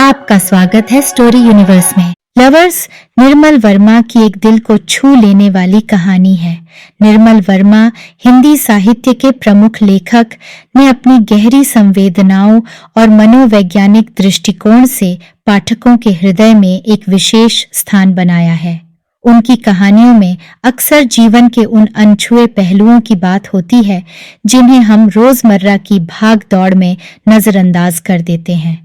आपका स्वागत है स्टोरी यूनिवर्स में। लवर्स निर्मल वर्मा की एक दिल को छू लेने वाली कहानी है। निर्मल वर्मा हिंदी साहित्य के प्रमुख लेखक ने अपनी गहरी संवेदनाओं और मनोवैज्ञानिक दृष्टिकोण से पाठकों के हृदय में एक विशेष स्थान बनाया है। उनकी कहानियों में अक्सर जीवन के उन अनछुए पहलुओं की बात होती है जिन्हें हम रोजमर्रा की भाग दौड़ में नजरअंदाज कर देते हैं।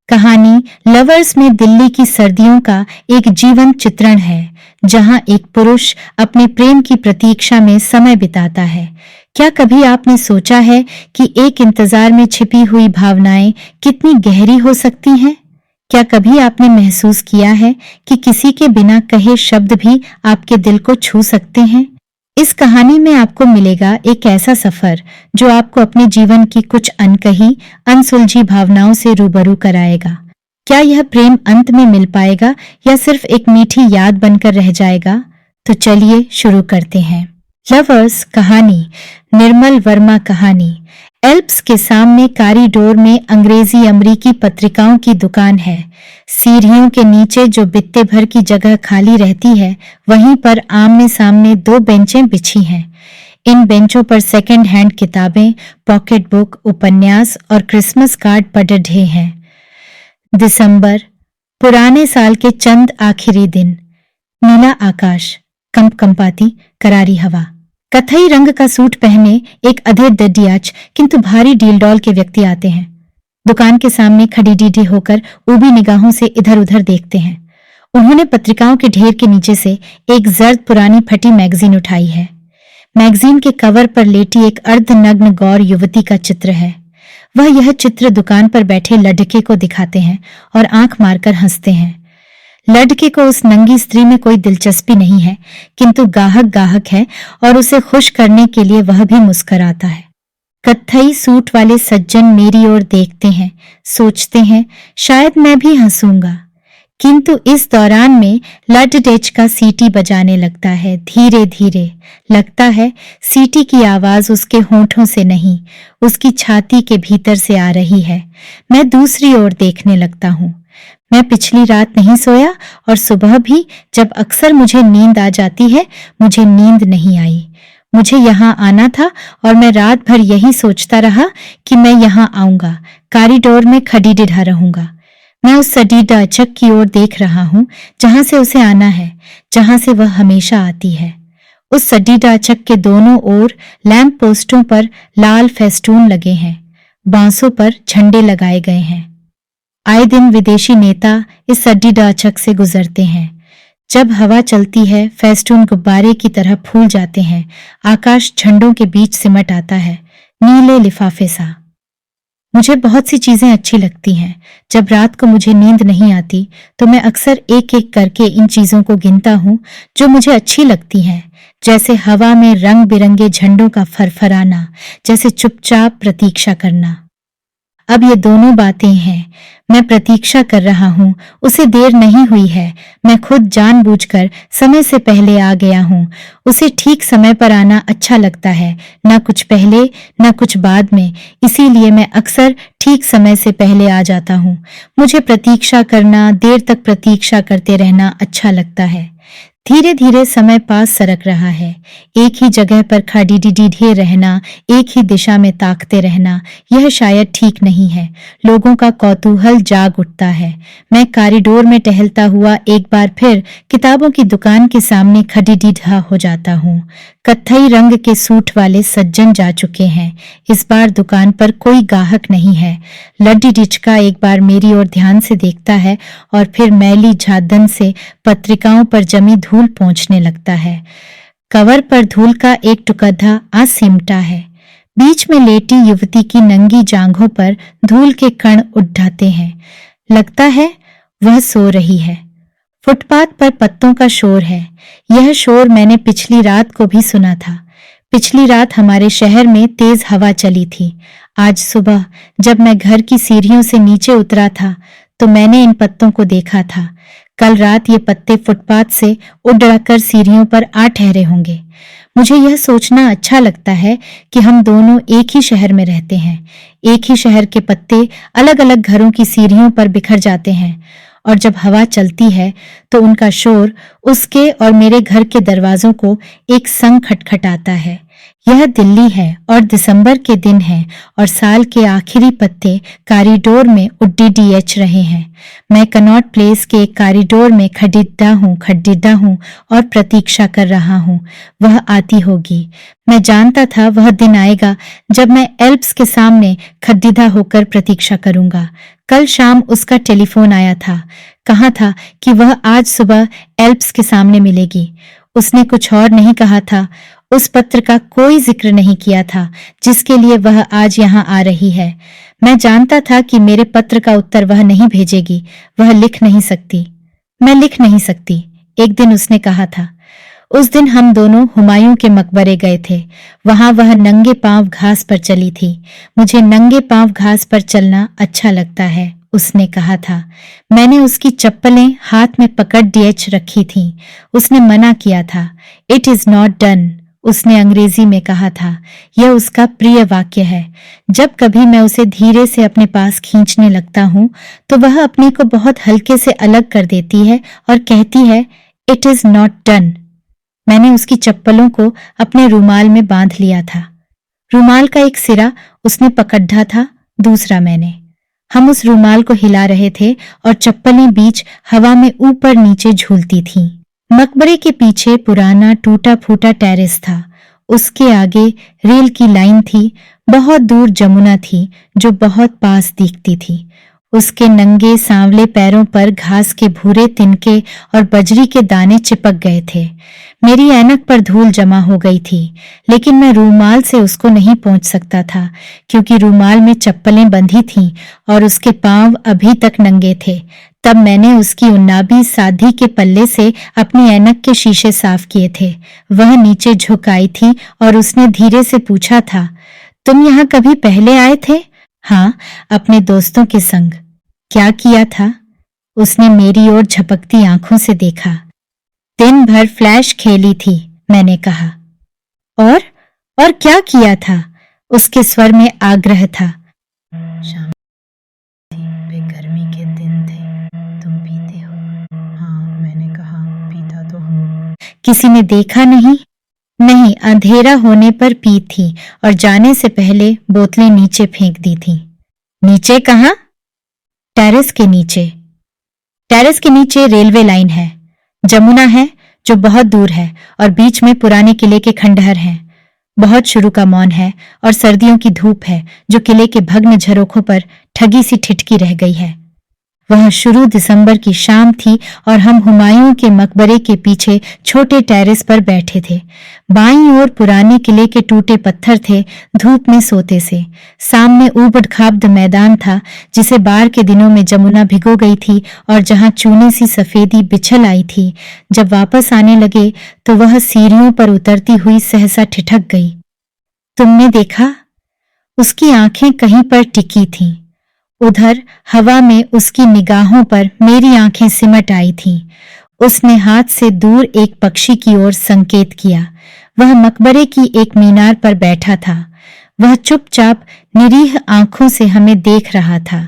कहानी लवर्स में दिल्ली की सर्दियों का एक जीवंत चित्रण है, जहां एक पुरुष अपने प्रेम की प्रतीक्षा में समय बिताता है। क्या कभी आपने सोचा है कि एक इंतजार में छिपी हुई भावनाएं कितनी गहरी हो सकती हैं? क्या कभी आपने महसूस किया है कि किसी के बिना कहे शब्द भी आपके दिल को छू सकते हैं? इस कहानी में आपको मिलेगा एक ऐसा सफर जो आपको अपने जीवन की कुछ अनकही, अनसुलझी भावनाओं से रूबरू कराएगा। क्या यह प्रेम अंत में मिल पाएगा या सिर्फ एक मीठी याद बनकर रह जाएगा? तो चलिए शुरू करते हैं। लवर्स कहानी, निर्मल वर्मा कहानी। एल्प्स के सामने कॉरिडोर में अंग्रेजी अमरीकी पत्रिकाओं की दुकान है। सीढ़ियों के नीचे जो बित्ते भर की जगह खाली रहती है, वहीं पर आमने सामने दो बेंचें बिछी हैं। इन बेंचों पर सेकंड हैंड किताबें, पॉकेट बुक, उपन्यास और क्रिसमस कार्ड पड़े ढे हैं। दिसंबर, पुराने साल के चंद आखिरी दिन, नीला आकाश, कंपकंपाती करारी हवा। कथई रंग का सूट पहने एक अधे दडियाच किंतु भारी डीलडॉल के व्यक्ति आते हैं। दुकान के सामने खड़ी डीडे होकर ऊबी निगाहों से इधर उधर देखते हैं। उन्होंने पत्रिकाओं के ढेर के नीचे से एक जर्द पुरानी फटी मैगजीन उठाई है। मैगजीन के कवर पर लेटी एक अर्धनग्न गौर युवती का चित्र है। वह यह चित्र दुकान पर बैठे लड़के को दिखाते हैं और आंख मारकर हंसते हैं। लड़के को उस नंगी स्त्री में कोई दिलचस्पी नहीं है, किंतु गाहक है और उसे खुश करने के लिए वह भी मुस्कुराता है। कत्थई सूट वाले सज्जन मेरी ओर देखते हैं, सोचते हैं शायद मैं भी हंसूंगा, किंतु इस दौरान में लडडेच का सीटी बजाने लगता है, धीरे धीरे। लगता है सीटी की आवाज उसके होंठों से नहीं, उसकी छाती के भीतर से आ रही है। मैं दूसरी ओर देखने लगता हूँ। मैं पिछली रात नहीं सोया और सुबह भी जब अक्सर मुझे नींद आ जाती है, मुझे नींद नहीं आई। मुझे यहाँ आना था और मैं रात भर यही सोचता रहा कि मैं यहाँ आऊंगा, कॉरिडोर में खड़ी डिढ़ा रहूंगा। मैं उस सडीडा अचक की ओर देख रहा हूँ जहां से उसे आना है, जहां से वह हमेशा आती है। उस सडीडा अचक के दोनों ओर लैंप पोस्टों पर लाल फेस्टून लगे हैं, बांसों पर झंडे लगाए गए हैं। आए दिन विदेशी नेता इस सडीडा अचक से गुजरते हैं। जब हवा चलती है, फेस्टून गुब्बारे की तरह फूल जाते हैं। आकाश झंडों के बीच सिमट आता है, नीले लिफाफे सा। मुझे बहुत सी चीजें अच्छी लगती हैं। जब रात को मुझे नींद नहीं आती तो मैं अक्सर एक एक करके इन चीजों को गिनता हूँ जो मुझे अच्छी लगती हैं, जैसे हवा में रंग बिरंगे झंडों का फरफराना, जैसे चुपचाप प्रतीक्षा करना। अब ये दोनों बातें हैं। मैं प्रतीक्षा कर रहा हूँ, उसे देर नहीं हुई है। मैं खुद जानबूझकर समय से पहले आ गया हूँ। उसे ठीक समय पर आना अच्छा लगता है, न कुछ पहले न कुछ बाद में। इसीलिए मैं अक्सर ठीक समय से पहले आ जाता हूँ। मुझे प्रतीक्षा करना, देर तक प्रतीक्षा करते रहना अच्छा लगता है। धीरे धीरे समय पास सरक रहा है। एक ही जगह पर खड़ी डीढ़े रहना, एक ही दिशा में ताकते रहना, यह शायद ठीक नहीं है। लोगों का कौतूहल जाग उठता है। मैं कॉरिडोर में टहलता हुआ एक बार फिर किताबों की दुकान के सामने खड़ी डीढ़ा हो जाता हूँ। कत्थई रंग के सूट वाले सज्जन जा चुके हैं। इस बार दुकान पर कोई गाहक नहीं है। लड्डी डिचका एक बार मेरी ओर ध्यान से देखता है और फिर मैली झादन से पत्रिकाओं पर जमी धूल पोंछने लगता है। कवर पर धूल का एक टुकड़ा आ सिमटा है। बीच में लेटी युवती की नंगी जांघों पर धूल के कण उड़ाते हैं। लगता है वह सो रही है। फुटपाथ पर पत्तों का शोर है। यह शोर मैंने पिछली रात को भी सुना था। पिछली रात हमारे शहर में तेज हवा चली थी। आज सुबह जब मैं घर की सीढ़ियों से नीचे उतरा था तो मैंने इन पत्तों को देखा था। कल रात ये पत्ते फुटपाथ से उड़कर सीढ़ियों पर आ ठहरे होंगे। मुझे यह सोचना अच्छा लगता है कि हम दोनों एक ही शहर में रहते हैं। एक ही शहर के पत्ते अलग अलग घरों की सीढ़ियों पर बिखर जाते हैं और जब हवा चलती है तो उनका शोर उसके और मेरे घर के दरवाजों को एक संग खटखटाता है। यह दिल्ली है और दिसंबर के दिन है और साल के आखिरी पत्ते कॉरिडोर में उड्डीडीएच रहे हैं। मैं कनॉट प्लेस के एक कॉरिडोर में खड़िड्डा हूँ और प्रतीक्षा कर रहा हूँ। वह आती होगी। मैं जानता था वह दिन आएगा जब मैं एल्प्स के सामने खड़िड्डा होकर प्रतीक्षा करूंगा। कल शाम उसका टेलीफोन आया था। कहा था कि वह आज सुबह एल्प्स के सामने मिलेगी। उसने कुछ और नहीं कहा था। उस पत्र का कोई जिक्र नहीं किया था जिसके लिए वह आज यहाँ आ रही है। मैं जानता था कि मेरे पत्र का उत्तर वह नहीं भेजेगी। वह लिख नहीं सकती। मैं लिख नहीं सकती। एक दिन उसने कहा था। उस दिन हम दोनों हुमायूं के मकबरे गए थे। वहां वह नंगे पांव घास पर चली थी। मुझे नंगे पांव घास पर चलना अच्छा लगता है, उसने कहा था। मैंने उसकी चप्पलें हाथ में पकड़ डीएच रखी थीं। उसने मना किया था। इट इज नॉट डन, उसने अंग्रेजी में कहा था। यह उसका प्रिय वाक्य है। जब कभी मैं उसे धीरे से अपने पास खींचने लगता हूँ तो वह अपने को बहुत हल्के से अलग कर देती है और कहती है, इट इज नॉट डन। मैंने उसकी चप्पलों को अपने रुमाल में बांध लिया था। रुमाल का एक सिरा उसने पकड़ा था, दूसरा मैंने। हम उस रुमाल को हिला रहे थे और चप्पलें बीच हवा में ऊपर नीचे झूलती थीं। मकबरे के पीछे पुराना टूटा फूटा टेरेस था। उसके आगे रेल की लाइन थी। बहुत दूर जमुना थी जो बहुत पास दिखती थी। उसके नंगे सांवले पैरों पर घास के भूरे तिनके और बजरी के दाने चिपक गए थे। मेरी ऐनक पर धूल जमा हो गई थी, लेकिन मैं रूमाल से उसको नहीं पहुंच सकता था क्योंकि रूमाल में चप्पलें बंधी थीं और उसके पांव अभी तक नंगे थे। तब मैंने उसकी उन्नाबी साधी के पल्ले से अपनी ऐनक के शीशे साफ किए थे। वह नीचे झुक आई थी और उसने धीरे से पूछा था, तुम यहाँ कभी पहले आए थे? हाँ, अपने दोस्तों के संग। क्या किया था? उसने मेरी ओर झपकती आंखों से देखा। दिन भर फ्लैश खेली थी, मैंने कहा। और क्या किया था? उसके स्वर में आग्रह था। शाम थी, वे गर्मी के दिन थे। तुम पीते हो? हाँ, मैंने कहा, पीता तो हूँ। किसी ने देखा नहीं? नहीं, अंधेरा होने पर पी थी और जाने से पहले बोतलें नीचे फेंक दी थी। नीचे कहाँ? टेरेस के नीचे। टेरेस के नीचे रेलवे लाइन है, जमुना है जो बहुत दूर है और बीच में पुराने किले के खंडहर हैं। बहुत शुरू का मौन है और सर्दियों की धूप है जो किले के भग्न झरोखों पर ठगी सी ठिठकी रह गई है। वह शुरू दिसंबर की शाम थी और हम हुमायूं के मकबरे के पीछे छोटे टेरेस पर बैठे थे। बाईं ओर पुराने किले के टूटे पत्थर थे, धूप में सोते से। सामने ऊबड़-खाबड़ मैदान था जिसे बाढ़ के दिनों में जमुना भिगो गई थी और जहां चूने सी सफेदी बिछल आई थी। जब वापस आने लगे तो वह सीढ़ियों पर उतरती हुई सहसा ठिठक गई। तुमने देखा? उसकी आंखें कहीं पर टिकी थीं। उधर हवा में उसकी निगाहों पर मेरी आंखें सिमट आई थीं। उसने हाथ से दूर एक पक्षी की ओर संकेत किया। वह मकबरे की एक मीनार पर बैठा था। वह चुपचाप निरीह आंखों से हमें देख रहा था।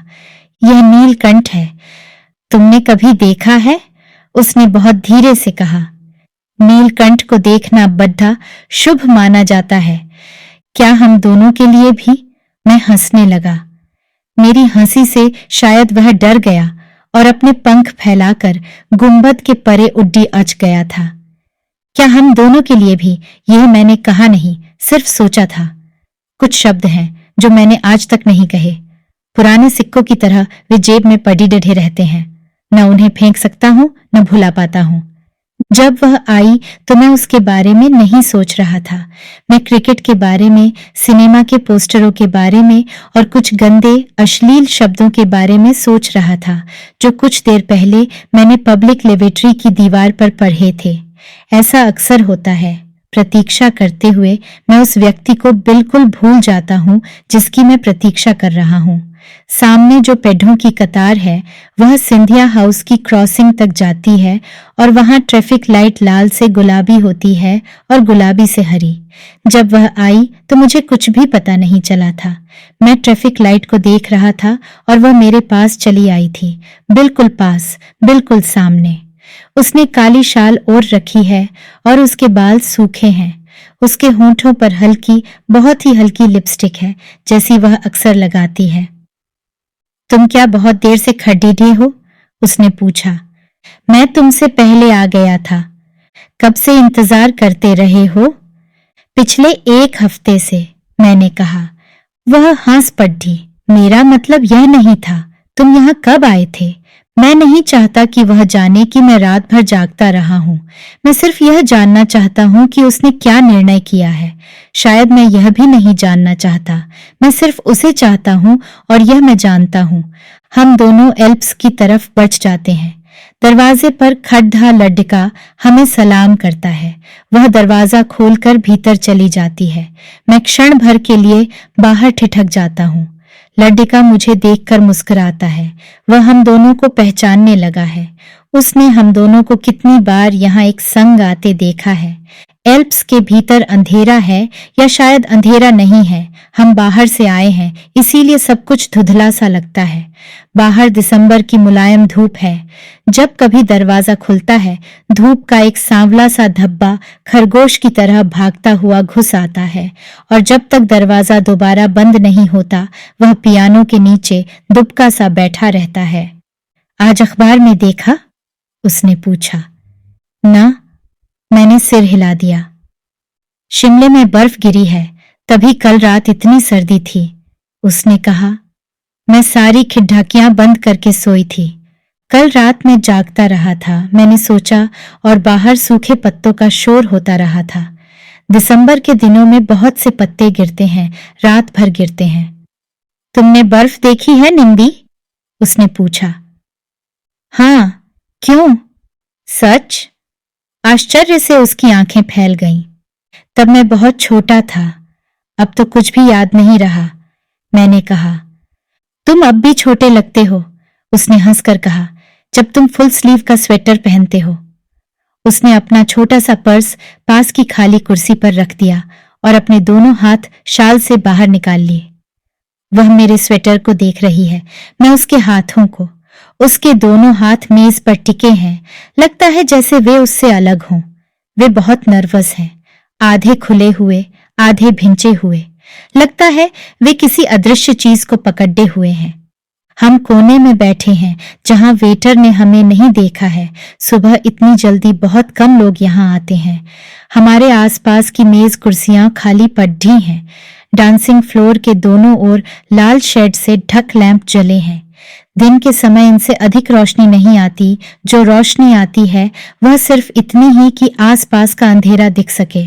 यह नीलकंठ है। तुमने कभी देखा है? उसने बहुत धीरे से कहा। नीलकंठ को देखना बड्ढा शुभ माना जाता है। क्या हम दोनों के लिए भी? मैं हंसने लगा। मेरी हंसी से शायद वह डर गया और अपने पंख फैलाकर गुंबद के परे उड्डी अच गया था। क्या हम दोनों के लिए भी? यह मैंने कहा नहीं, सिर्फ सोचा था। कुछ शब्द हैं जो मैंने आज तक नहीं कहे। पुराने सिक्कों की तरह वे जेब में पड़ी डढ़े रहते हैं। न उन्हें फेंक सकता हूं, न भुला पाता हूं। जब वह आई तो मैं उसके बारे में नहीं सोच रहा था। मैं क्रिकेट के बारे में, सिनेमा के पोस्टरों के बारे में और कुछ गंदे अश्लील शब्दों के बारे में सोच रहा था जो कुछ देर पहले मैंने पब्लिक लेबोरेटरी की दीवार पर पढ़े थे। ऐसा अक्सर होता है। प्रतीक्षा करते हुए मैं उस व्यक्ति को बिल्कुल भूल जाता हूँ जिसकी मैं प्रतीक्षा कर रहा हूँ। सामने जो पेड़ों की कतार है वह सिंधिया हाउस की क्रॉसिंग तक जाती है और वहां ट्रैफिक लाइट लाल से गुलाबी होती है और गुलाबी से हरी। जब वह आई तो मुझे कुछ भी पता नहीं चला था। मैं ट्रैफिक लाइट को देख रहा था और वह मेरे पास चली आई थी, बिल्कुल पास, बिल्कुल सामने। उसने काली शाल ओढ़ रखी है और उसके बाल सूखे हैं। उसके होंठों पर हल्की, बहुत ही हल्की लिपस्टिक है, जैसी वह अक्सर लगाती है। तुम क्या बहुत देर से खड़ी हो? उसने पूछा। मैं तुमसे पहले आ गया था। कब से इंतजार करते रहे हो? पिछले 1 हफ्ते से, मैंने कहा। वह हंस पड़ी। मेरा मतलब यह नहीं था। तुम यहाँ कब आए थे? मैं नहीं चाहता कि वह जाने कि मैं रात भर जागता रहा हूँ। मैं सिर्फ यह जानना चाहता हूँ कि उसने क्या निर्णय किया है। शायद मैं यह भी नहीं जानना चाहता। मैं सिर्फ उसे चाहता हूँ और यह मैं जानता हूँ। हम दोनों एल्प्स की तरफ बढ़ जाते हैं। दरवाजे पर खड़ा लड़का हमें सलाम करता है। वह दरवाजा खोलकर भीतर चली जाती है। मैं क्षण भर के लिए बाहर ठिठक जाता हूँ। लड़का मुझे देखकर मुस्कुराता है। वह हम दोनों को पहचानने लगा है। उसने हम दोनों को कितनी बार यहाँ एक संग आते देखा है। एल्प्स के भीतर अंधेरा है या शायद अंधेरा नहीं है। हम बाहर से आए हैं, इसीलिए सब कुछ धुंधला सा लगता है। बाहर दिसंबर की मुलायम धूप है। जब कभी दरवाजा खुलता है, धूप का एक सांवला सा धब्बा खरगोश की तरह भागता हुआ घुस आता है और जब तक दरवाजा दोबारा बंद नहीं होता, वह पियानो के नीचे दुबका सा बैठा रहता है। आज अखबार में देखा? उसने पूछा। ना, मैंने सिर हिला दिया। शिमले में बर्फ गिरी है, तभी कल रात इतनी सर्दी थी। उसने कहा। मैं सारी खिड़कियां बंद करके सोई थी। कल रात मैं जागता रहा था, मैंने सोचा, और बाहर सूखे पत्तों का शोर होता रहा था। दिसंबर के दिनों में बहुत से पत्ते गिरते हैं, रात भर गिरते हैं। तुमने बर्फ देखी है निम्बी? उसने पूछा। हाँ, क्यों? सच? आश्चर्य से उसकी आंखें फैल गईं। तब मैं बहुत छोटा था, अब तो कुछ भी याद नहीं रहा, मैंने कहा। तुम अब भी छोटे लगते हो, उसने हंसकर कहा, जब तुम फुल स्लीव का स्वेटर पहनते हो। उसने अपना छोटा सा पर्स पास की खाली कुर्सी पर रख दिया और अपने दोनों हाथ शाल से बाहर निकाल लिए। वह मेरे स्वेटर को देख रही है, मैं उसके हाथों को। उसके दोनों हाथ मेज पर टिके हैं, लगता है जैसे वे उससे अलग हों। वे बहुत नर्वस हैं, आधे खुले हुए, आधे भिंचे हुए। लगता है वे किसी अदृश्य चीज को पकड़े हुए हैं। हम कोने में बैठे हैं, जहां वेटर ने हमें नहीं देखा है। सुबह इतनी जल्दी बहुत कम लोग यहाँ आते हैं। हमारे आसपास की मेज कुर्सियां खाली पड़ी हैं। डांसिंग फ्लोर के दोनों ओर लाल शेड से ढक लैंप जले हैं। दिन के समय इनसे अधिक रोशनी नहीं आती। जो रोशनी आती है वह सिर्फ इतनी ही कि आसपास का अंधेरा दिख सके।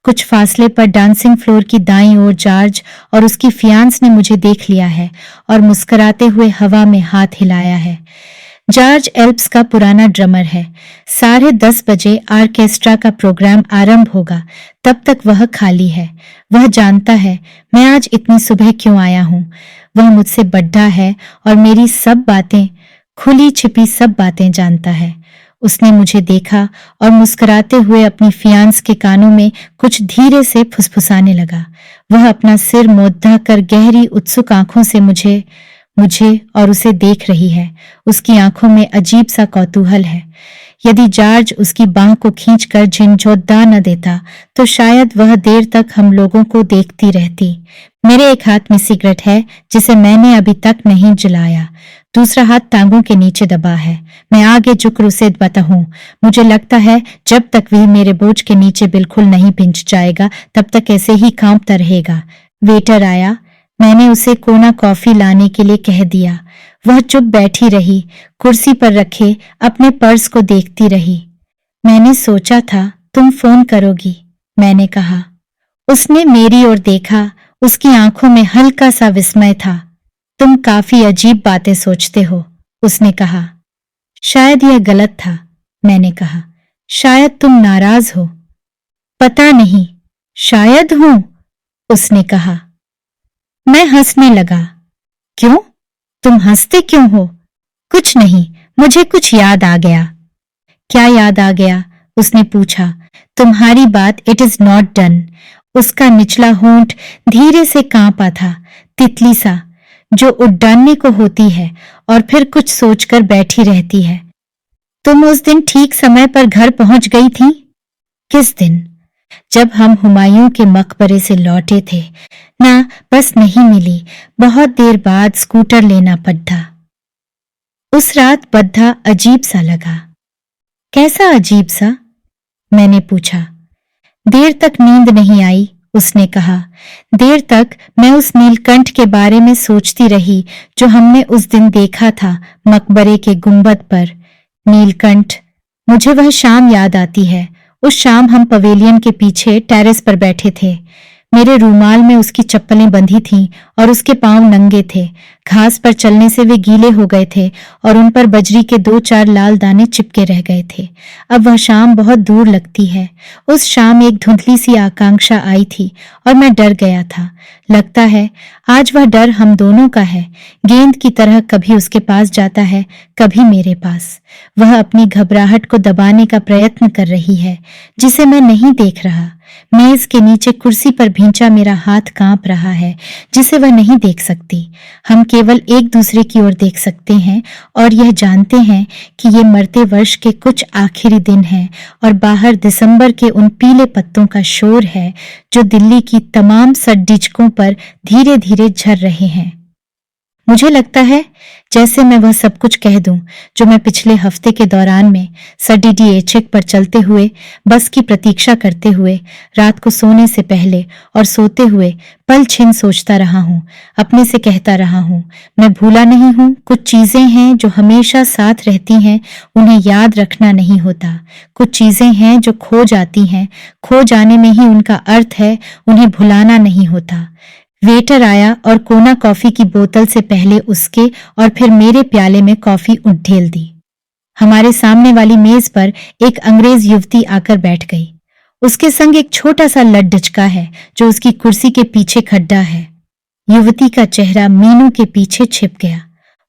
कुछ फासले पर डांसिंग फ्लोर की दाईं ओर जॉर्ज और उसकी फियांस ने मुझे देख लिया है और मुस्कुराते हुए हवा में हाथ हिलाया है। जॉर्ज एल्प्स का पुराना ड्रमर है। 10:30 बजे ऑर्केस्ट्रा का प्रोग्राम आरंभ होगा, तब तक वह खाली है। वह जानता है मैं आज इतनी सुबह क्यों आया हूँ। वह मुझसे बड़ा है और मेरी सब बातें, खुली छिपी सब बातें जानता है। उसने मुझे देखा और मुस्कुराते हुए अपनी फियांस के कानों में कुछ धीरे से फुसफुसाने लगा। वह अपना सिर मोद्दा कर गहरी उत्सुक आंखों से मुझे और उसे देख रही है। उसकी आंखों में अजीब सा कौतूहल है। यदि जॉर्ज उसकी बांह को खींचकर झिंझोड़ा न देता तो शायद वह देर तक हम लोगों को देखती रहती। मेरे एक हाथ में सिगरेट है जिसे मैंने अभी तक नहीं जलाया। दूसरा हाथ टांगों के नीचे दबा है। मैं आगे झुक उसे बताऊं। मुझे लगता है जब तक वह मेरे बोझ के नीचे बिल्कुल नहीं पिंच जाएगा तब तक ऐसे ही कांपता रहेगा। वेटर आया। मैंने उसे कोना कॉफी लाने के लिए कह दिया। वह चुप बैठी रही, कुर्सी पर रखे अपने पर्स को देखती रही। मैंने सोचा था तुम फोन करोगी, मैंने कहा। उसने मेरी ओर देखा। उसकी आंखों में हल्का सा विस्मय था। तुम काफी अजीब बातें सोचते हो, उसने कहा। शायद यह गलत था, मैंने कहा। शायद तुम नाराज हो। पता नहीं, शायद हूं, उसने कहा। मैं हंसने लगा। क्यों? तुम हंसते क्यों हो? कुछ नहीं, मुझे कुछ याद आ गया। क्या याद आ गया? उसने पूछा। तुम्हारी बात, इट इज नॉट डन। उसका निचला होंठ धीरे से कांपा था, तितली सा, जो उड्डानने को होती है और फिर कुछ सोचकर बैठी रहती है। तुम उस दिन ठीक समय पर घर पहुंच गई थी। किस दिन? जब हम हुमायूं के मकबरे से लौटे थे ना। बस नहीं मिली, बहुत देर बाद स्कूटर लेना पड़ा। उस रात बद्धा अजीब सा लगा। कैसा अजीब सा? मैंने पूछा। देर तक नींद नहीं आई, उसने कहा। देर तक मैं उस नीलकंठ के बारे में सोचती रही जो हमने उस दिन देखा था मकबरे के गुंबद पर। नीलकंठ, मुझे वह शाम याद आती है। उस शाम हम पवेलियन के पीछे टेरेस पर बैठे थे। मेरे रूमाल में उसकी चप्पलें बंधी थीं और उसके पांव नंगे थे। घास पर चलने से वे गीले हो गए थे और उन पर बजरी के 2-4 लाल दाने चिपके रह गए थे। अब वह शाम बहुत दूर लगती है। उस शाम एक धुंधली सी आकांक्षा आई थी और मैं डर गया था। लगता है आज वह डर हम दोनों का है। गेंद की तरह कभी उसके पास जाता है, कभी मेरे पास। वह अपनी घबराहट को दबाने का प्रयत्न कर रही है, जिसे मैं नहीं देख रहा। मेज के नीचे कुर्सी पर भींचा मेरा हाथ कांप रहा है, जिसे वह नहीं देख सकती। हम केवल एक दूसरे की ओर देख सकते हैं और यह जानते हैं कि ये मरते वर्ष के कुछ आखिरी दिन हैं और बाहर दिसंबर के उन पीले पत्तों का शोर है जो दिल्ली की तमाम सड्डिचकों पर धीरे धीरे झर रहे हैं। मुझे लगता है जैसे मैं वह सब कुछ कह दूं जो मैं पिछले हफ्ते के दौरान में सडीडीएचएक पर चलते हुए, बस की प्रतीक्षा करते हुए, रात को सोने से पहले और सोते हुए पल छिन सोचता रहा हूं, अपने से कहता रहा हूं। मैं भूला नहीं हूं। कुछ चीजें हैं जो हमेशा साथ रहती हैं, उन्हें याद रखना नहीं होता। कुछ चीजें हैं जो खो जाती हैं, खो जाने में ही उनका अर्थ है, उन्हें भुलाना नहीं होता। वेटर आया और कोना कॉफी की बोतल से पहले उसके और फिर मेरे प्याले में कॉफी उठेल दी। हमारे सामने वाली मेज पर एक अंग्रेज युवती आकर बैठ गई। उसके संग एक छोटा सा लड्डचका है जो उसकी कुर्सी के पीछे खड्डा है। युवती का चेहरा मीनू के पीछे छिप गया।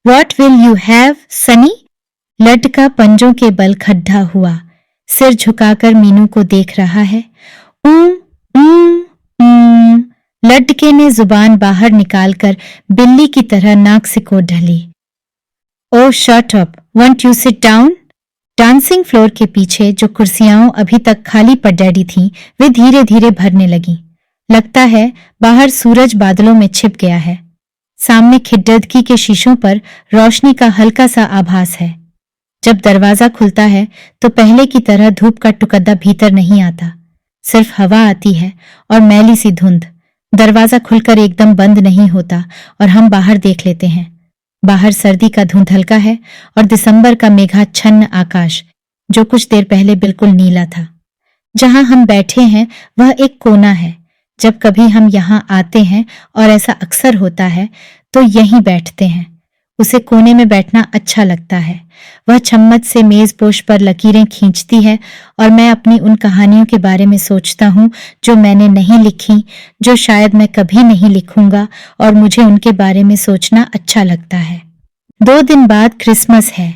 What will you have, Sunny? लड्डका पंजों के बल खड्डा हुआ, सिर झुकाकर मीनू को देख रहा है। लड्डके ने जुबान बाहर निकालकर बिल्ली की तरह नाक से कोट ढली। Oh shut up, won't you sit down? Dancing floor के पीछे जो कुर्सियां अभी तक खाली पडैडी थीं, वे धीरे धीरे भरने लगीं। लगता है बाहर सूरज बादलों में छिप गया है। सामने खिड़की के शीशों पर रोशनी का हल्का सा आभास है। जब दरवाजा खुलता है तो पहले की तरह धूप का टुकड़ा भीतर नहीं आता, सिर्फ हवा आती है और मैली सी धुंध। दरवाजा खुलकर एकदम बंद नहीं होता और हम बाहर देख लेते हैं। बाहर सर्दी का धुंधलका है और दिसंबर का मेघाच्छन्न आकाश, जो कुछ देर पहले बिल्कुल नीला था। जहां हम बैठे हैं वह एक कोना है। जब कभी हम यहां आते हैं, और ऐसा अक्सर होता है, तो यहीं बैठते हैं। उसे कोने में बैठना अच्छा लगता है। वह चम्मच से मेजपोश पर लकीरें खींचती है और मैं अपनी उन कहानियों के बारे में सोचता हूँ जो मैंने नहीं लिखी, जो शायद मैं कभी नहीं लिखूंगा, और मुझे उनके बारे में सोचना अच्छा लगता है। 2 दिन बाद क्रिसमस है।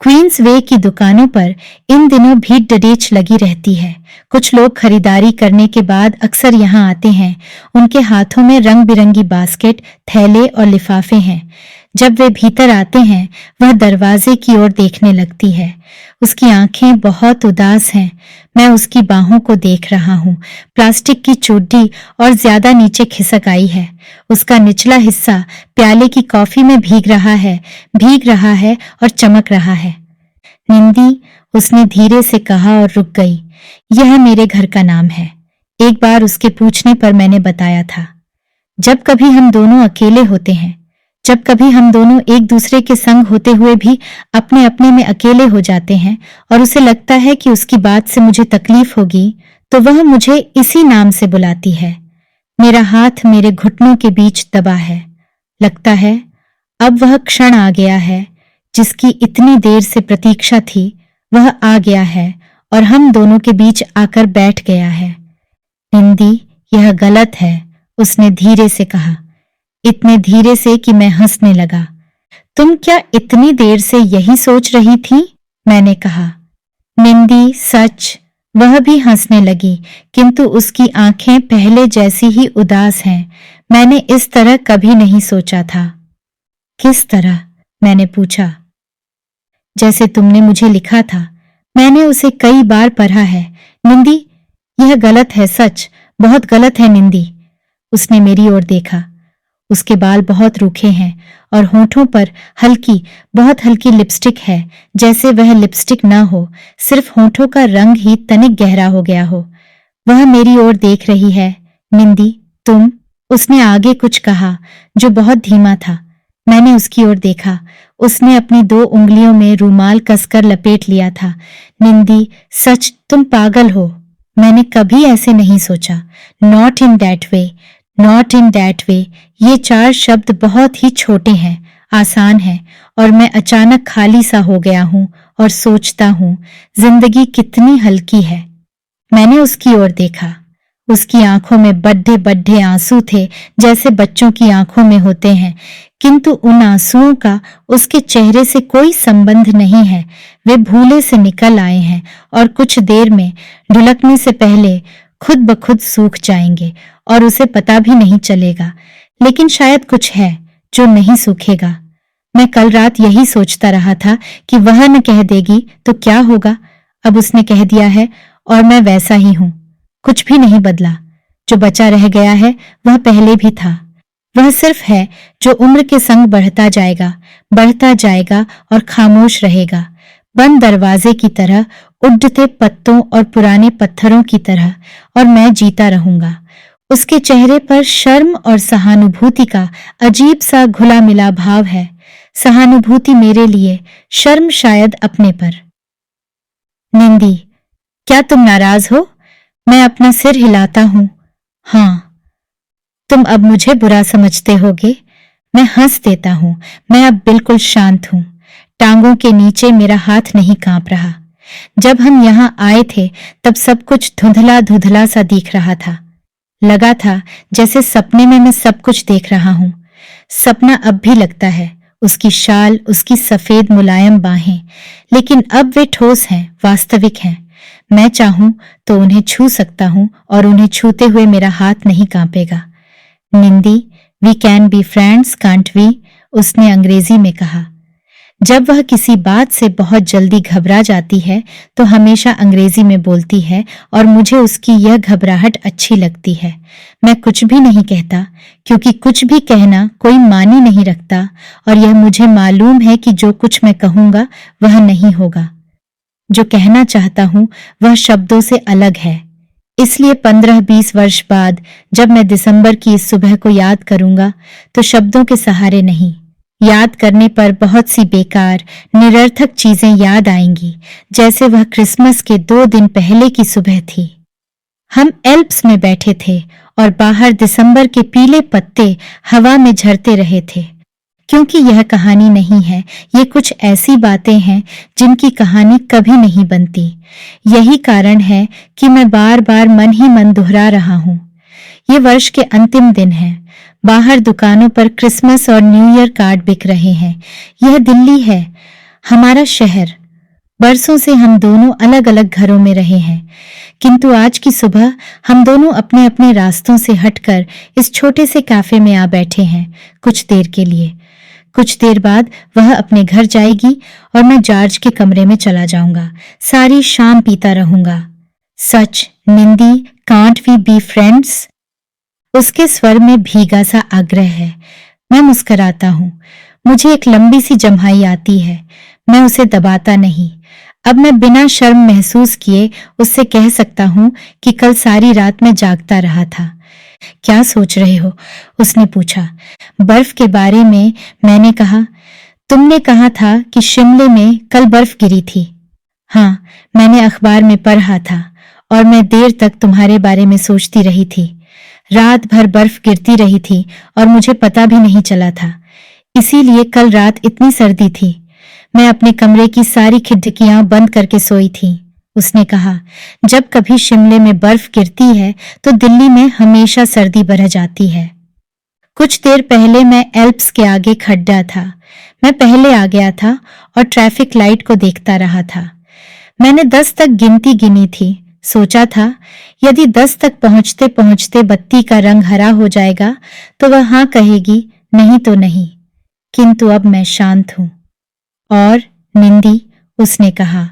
क्वींस वे की दुकानों पर इन दिनों भीड़ डडेच लगी रहती है। कुछ लोग खरीदारी करने के बाद अक्सर यहाँ आते हैं। उनके हाथों में रंग बिरंगी बास्केट, थैले और लिफाफे हैं। जब वे भीतर आते हैं, वह दरवाजे की ओर देखने लगती है। उसकी आंखें बहुत उदास हैं। मैं उसकी बाहों को देख रहा हूँ। प्लास्टिक की चूड़ी और ज्यादा नीचे खिसक आई है। उसका निचला हिस्सा प्याले की कॉफी में भीग रहा है और चमक रहा है। निंदी, उसने धीरे से कहा और रुक गई। यह मेरे घर का नाम है। एक बार उसके पूछने पर मैंने बताया था। जब कभी हम दोनों अकेले होते हैं, जब कभी हम दोनों एक दूसरे के संग होते हुए भी अपने अपने में अकेले हो जाते हैं और उसे लगता है कि उसकी बात से मुझे तकलीफ होगी, तो वह मुझे इसी नाम से बुलाती है। मेरा हाथ मेरे घुटनों के बीच दबा है। लगता है अब वह क्षण आ गया है जिसकी इतनी देर से प्रतीक्षा थी। वह आ गया है और हम दोनों के बीच आकर बैठ गया है। निंदी, यह गलत है, उसने धीरे से कहा। इतने धीरे से कि मैं हंसने लगा। तुम क्या इतनी देर से यही सोच रही थी? मैंने कहा। निंदी, सच। वह भी हंसने लगी, किंतु उसकी आंखें पहले जैसी ही उदास हैं। मैंने इस तरह कभी नहीं सोचा था। किस तरह? मैंने पूछा। जैसे तुमने मुझे लिखा था। मैंने उसे कई बार पढ़ा है। निंदी, यह गलत है, सच बहुत गलत है निंदी। उसने मेरी ओर देखा। उसके बाल बहुत रूखे हैं और होठों पर हल्की, बहुत हल्की लिपस्टिक है, जैसे वह लिपस्टिक न हो, सिर्फ होठों का रंग ही तनिक गहरा हो गया हो। वह मेरी ओर देख रही है। निंदी, तुम। उसने आगे कुछ कहा जो बहुत धीमा था। मैंने उसकी ओर देखा। उसने अपनी 2 उंगलियों में रूमाल कसकर लपेट लिया था। निंदी, सच तुम पागल हो। मैंने कभी ऐसे नहीं सोचा। Not in that way, not in that way. ये 4 शब्द बहुत ही छोटे हैं, आसान हैं, और मैं अचानक खाली सा हो गया हूं और सोचता हूं, जिंदगी कितनी हल्की है। मैंने उसकी ओर देखा। उसकी आंखों में बड्ढे बड्ढे आंसू थे, जैसे बच्चों की आंखों में होते हैं, किंतु उन आंसुओं का उसके चेहरे से कोई संबंध नहीं है। वे भूले से निकल आए हैं और कुछ देर में, ढुलकने से पहले, खुद ब खुद सूख जाएंगे और उसे पता भी नहीं चलेगा। लेकिन शायद कुछ है जो नहीं सूखेगा। मैं कल रात यही सोचता रहा था कि वह न कह देगी तो क्या होगा। अब उसने कह दिया है और मैं वैसा ही हूं। कुछ भी नहीं बदला। जो बचा रह गया है वह पहले भी था। वह सिर्फ है जो उम्र के संग बढ़ता जाएगा और खामोश रहेगा, बंद दरवाजे की तरह, उड़ते पत्तों और पुराने पत्थरों की तरह, और मैं जीता रहूंगा। उसके चेहरे पर शर्म और सहानुभूति का अजीब सा घुला मिला भाव है। सहानुभूति मेरे लिए, शर्म शायद अपने पर। निंदी, क्या तुम नाराज हो? मैं अपना सिर हिलाता हूं। हाँ। तुम अब मुझे बुरा समझते होगे। मैं हंस देता हूं। मैं अब बिल्कुल शांत हूं। टांगों के नीचे मेरा हाथ नहीं कांप रहा। जब हम यहां आए थे तब सब कुछ धुंधला धुंधला सा दिख रहा था। लगा था जैसे सपने में मैं सब कुछ देख रहा हूं। सपना अब भी लगता है, उसकी शाल, उसकी सफेद मुलायम बाहें, लेकिन अब वे ठोस हैं, वास्तविक हैं। मैं चाहूं तो उन्हें छू सकता हूं और उन्हें छूते हुए मेरा हाथ नहीं कांपेगा। Nindi, we can be friends, can't we? उसने अंग्रेजी में कहा। जब वह किसी बात से बहुत जल्दी घबरा जाती है तो हमेशा अंग्रेजी में बोलती है और मुझे उसकी यह घबराहट अच्छी लगती है। मैं कुछ भी नहीं कहता, क्योंकि कुछ भी कहना कोई मानी नहीं रखता, और यह मुझे मालूम है कि जो कुछ मैं कहूंगा वह नहीं होगा। जो कहना चाहता हूं वह शब्दों से अलग है। इसलिए 15-20 वर्ष बाद जब मैं दिसंबर की इस सुबह को याद करूंगा तो शब्दों के सहारे नहीं, याद करने पर बहुत सी बेकार, निरर्थक चीजें याद आएंगी, जैसे वह क्रिसमस के 2 दिन पहले की सुबह थी। हम एल्प्स में बैठे थे और बाहर दिसंबर के पीले पत्ते हवा में झरते रहे थे। क्योंकि यह कहानी नहीं है, ये कुछ ऐसी बातें हैं जिनकी कहानी कभी नहीं बनती। यही कारण है कि मैं बार बार मन ही मन दोहरा रहा हूं। ये वर्ष के अंतिम दिन हैं। बाहर दुकानों पर क्रिसमस और न्यू ईयर कार्ड बिक रहे हैं। यह दिल्ली है, हमारा शहर। बरसों से हम दोनों अलग अलग घरों में रहे हैं, किंतु आज की सुबह हम दोनों अपने अपने रास्तों से हटकर इस छोटे से कैफे में आ बैठे हैं, कुछ देर के लिए। कुछ देर बाद वह अपने घर जाएगी और मैं जॉर्ज के कमरे में चला जाऊंगा। सारी शाम पीता रहूंगा। सच निंदी, कांट वी बी फ्रेंड्स? उसके स्वर में भीगा सा आग्रह है। मैं मुस्कुराता हूं। मुझे एक लंबी सी जम्हाई आती है। मैं उसे दबाता नहीं। अब मैं बिना शर्म महसूस किए उससे कह सकता हूं कि कल सारी रात मैं जागता रहा था। क्या सोच रहे हो? उसने पूछा। बर्फ के बारे में। मैंने कहा, तुमने कहा था कि शिमले में कल बर्फ गिरी थी। हाँ, मैंने अखबार में पढ़ा था और मैं देर तक तुम्हारे बारे में सोचती रही थी। रात भर बर्फ गिरती रही थी और मुझे पता भी नहीं चला था। इसीलिए कल रात इतनी सर्दी थी। मैं अपने कमरे की सारी खिड़कियां बंद करके सोई थी। उसने कहा, जब कभी शिमले में बर्फ गिरती है तो दिल्ली में हमेशा सर्दी बढ़ जाती है। कुछ देर पहले मैं एल्प्स के आगे खड्डा था। मैं पहले आ गया था और ट्रैफिक लाइट को देखता रहा था। मैंने 10 तक गिनती गिनी थी। सोचा था यदि 10 तक पहुंचते पहुंचते बत्ती का रंग हरा हो जाएगा तो वह हाँ कहेगी, नहीं तो नहीं। किंतु अब मैं शांत हूं। और निंदी, उसने कहा,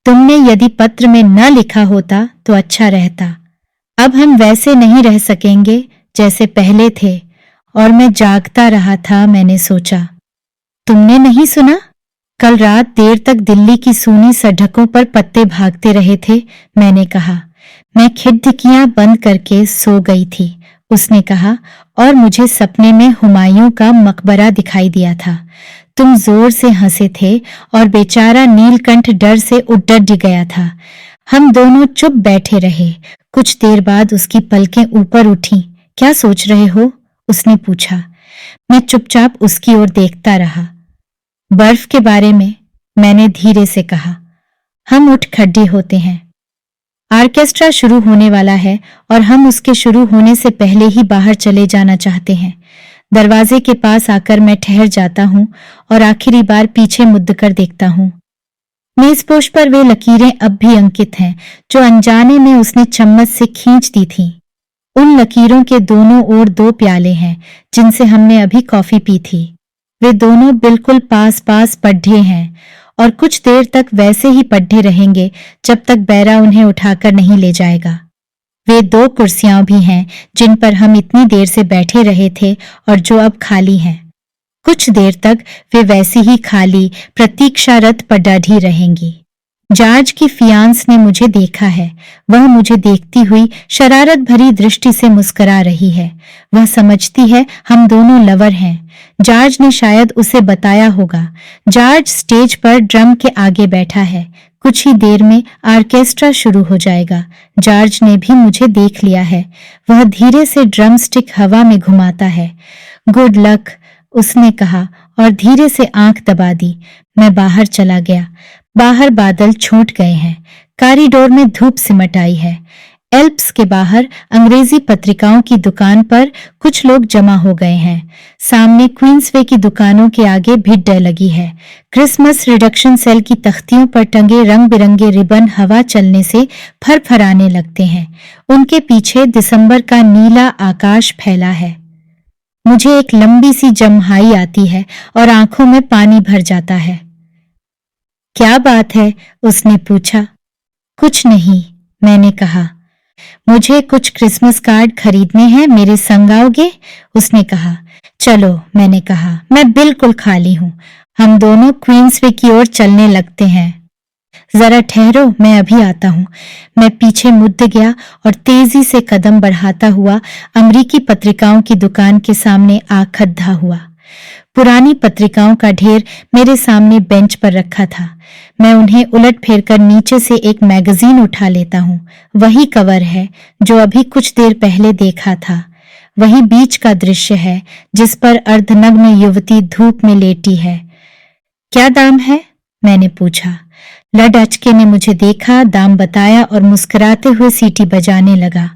तुमने यदि पत्र में न लिखा होता तो अच्छा रहता। अब हम वैसे नहीं रह सकेंगे जैसे पहले थे। और मैं जागता रहा था। मैंने सोचा, तुमने नहीं सुना? कल रात देर तक दिल्ली की सूनी सड़कों पर पत्ते भागते रहे थे। मैंने कहा, मैं खिड़कियां बंद करके सो गई थी। उसने कहा, और मुझे सपने में हुमायूं का मकबरा दिखाई दिया था। तुम जोर से हंसे थे और बेचारा नीलकंठ डर से उड्ड गया था। हम दोनों चुप बैठे रहे। कुछ देर बाद उसकी पलकें ऊपर उठी। क्या सोच रहे हो? उसने पूछा। मैं चुपचाप उसकी ओर देखता रहा। बर्फ के बारे में, मैंने धीरे से कहा। हम उठ खड़े होते हैं। ऑर्केस्ट्रा शुरू होने वाला है और हम उसके शुरू होने से पहले ही बाहर चले जाना चाहते हैं। दरवाजे के पास आकर मैं ठहर जाता हूं और आखिरी बार पीछे मुड़कर देखता हूं। मेजपोश पर वे लकीरें अब भी अंकित हैं जो अनजाने में उसने चम्मच से खींच दी थीं। उन लकीरों के दोनों ओर 2 प्याले हैं जिनसे हमने अभी कॉफी पी थी। वे दोनों बिल्कुल पास पास पढ़े हैं और कुछ देर तक वैसे ही पढ़े रहेंगे जब तक बैरा उन्हें उठाकर नहीं ले जाएगा। वे 2 कुर्सियां भी हैं जिन पर हम इतनी देर से बैठे रहे थे और जो अब खाली हैं। कुछ देर तक वे वैसी ही खाली प्रतीक्षारत पडाढ़ी रहेंगी। जॉर्ज की फियांस ने मुझे देखा है। वह मुझे देखती हुई शरारत भरी दृष्टि से मुस्कुरा रही है। वह समझती है हम दोनों लवर हैं। जॉर्ज ने शायद उसे बताया होगा। जॉर्ज स्टेज पर ड्रम के आगे बैठा है। कुछ ही देर में ऑर्केस्ट्रा शुरू हो जाएगा। जॉर्ज ने भी मुझे देख लिया है। वह धीरे से ड्रम स्टिक हवा में घुमाता है। गुड लक, उसने कहा और धीरे से आंख दबा दी। मैं बाहर चला गया। बाहर बादल छूट गए हैं। कॉरिडोर में धूप सिमट आई है। एल्प्स के बाहर अंग्रेजी पत्रिकाओं की दुकान पर कुछ लोग जमा हो गए हैं। सामने क्वींसवे की दुकानों के आगे भीड़ लगी है। क्रिसमस रिडक्शन सेल की तख्तियों पर टंगे रंग बिरंगे रिबन हवा चलने से फरफराने लगते हैं। उनके पीछे दिसंबर का नीला आकाश फैला है। मुझे एक लंबी सी जम्हाई आती है और आंखों में पानी भर जाता है। क्या बात है? उसने पूछा। कुछ नहीं, मैंने कहा। मुझे कुछ क्रिसमस कार्ड खरीदने हैं, मेरे संग आओगे? उसने कहा। चलो, मैंने कहा, मैं बिल्कुल खाली हूं। हम दोनों क्वींसवे की ओर चलने लगते हैं। जरा ठहरो, मैं अभी आता हूं। मैं पीछे मुड़ गया और तेजी से कदम बढ़ाता हुआ अमरीकी पत्रिकाओं की दुकान के सामने आ खड़ा हुआ। पुरानी पत्रिकाओं का ढेर मेरे सामने बेंच पर रखा था। मैं उन्हें उलट फेरकर नीचे से एक मैगजीन उठा लेता हूँ। वही कवर है जो अभी कुछ देर पहले देखा था। वही बीच का दृश्य है जिस पर अर्धनग्न युवती धूप में लेटी है। क्या दाम है? मैंने पूछा। लड अचके ने मुझे देखा, दाम बताया और मुस्कुराते हुए सीटी बजाने लगा।